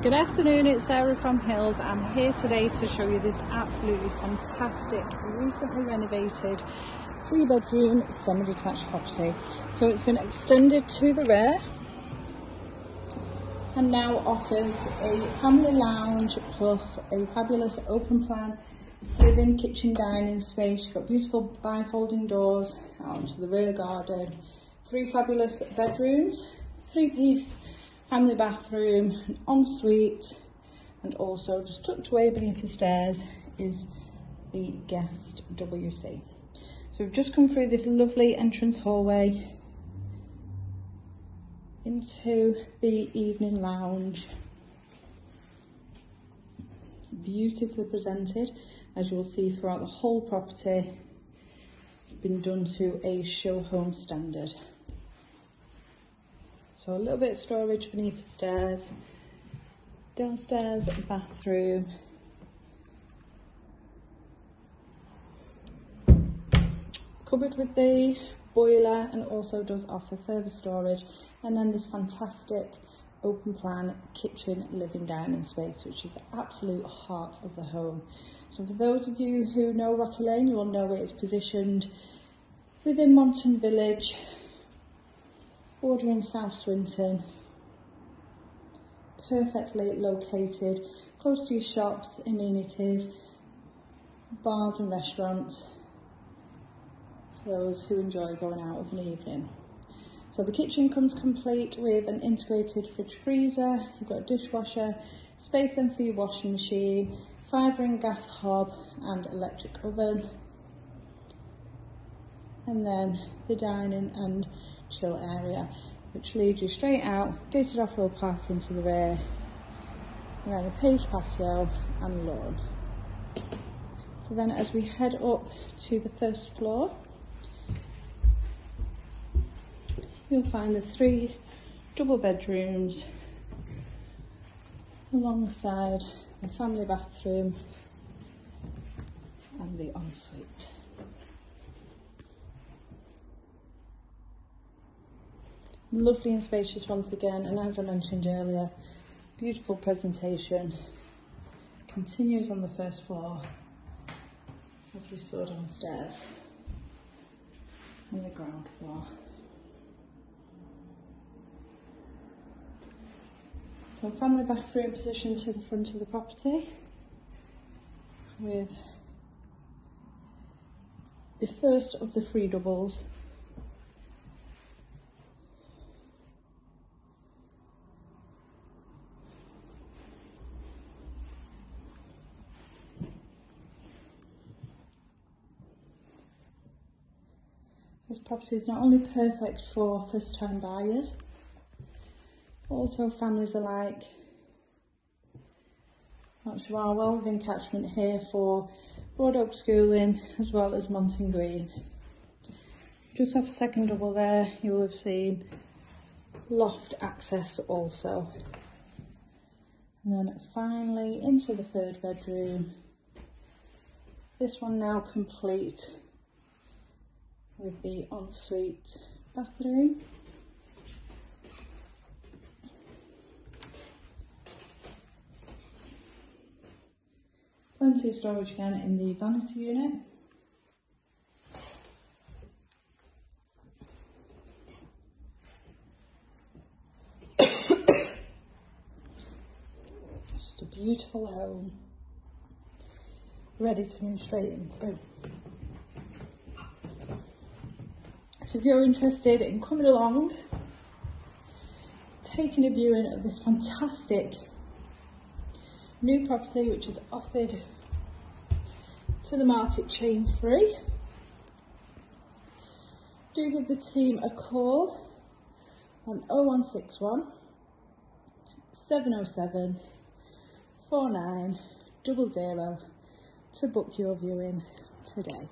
Good afternoon, it's Sarah from Hills. I'm here today to show you this absolutely fantastic, recently renovated 3-bedroom semi-detached property. So it's been extended to the rear and now offers a family lounge plus a fabulous open plan living, kitchen, dining space. You've got beautiful bifolding doors out into the rear garden, 3 fabulous bedrooms, 3-piece family bathroom, an ensuite, and also just tucked away beneath the stairs is the guest WC. So we've just come through this lovely entrance hallway into the evening lounge. Beautifully presented, as you'll see throughout the whole property. It's been done to a show home standard. So a little bit of storage beneath the stairs, downstairs bathroom, cupboard with the boiler, and also does offer further storage, and then this fantastic open plan kitchen, living, dining space, which is the absolute heart of the home. So for those of you who know Rocky Lane, you will know it is positioned within Monton Village, bordering South Swinton, perfectly located, close to your shops, amenities, bars and restaurants, for those who enjoy going out of an evening. So the kitchen comes complete with an integrated fridge freezer, you've got a dishwasher, space then for your washing machine, 5-ring gas hob and electric oven, and then the dining and chill area, which leads you straight out, gated off-road parking to the rear, and then a paved patio and lawn. So then as we head up to the first floor, you'll find the 3 double bedrooms alongside the family bathroom and the ensuite. Lovely and spacious once again, and as I mentioned earlier, beautiful presentation continues on the first floor as we saw downstairs on the ground floor. So family bathroom positioned to the front of the property with the first of the 3 doubles . This property is not only perfect for first-time buyers, but also families alike. Much more well within catchment here for Broad Oak Schooling as well as Monton Green. Just off the second double there, you will have seen loft access also. And then finally into the 3rd bedroom. This one now complete with the ensuite bathroom. Plenty of storage again in the vanity unit. It's just a beautiful home, ready to move straight into. So if you're interested in coming along, taking a viewing of this fantastic new property, which is offered to the market chain free, do give the team a call on 0161 707 4900 to book your viewing today.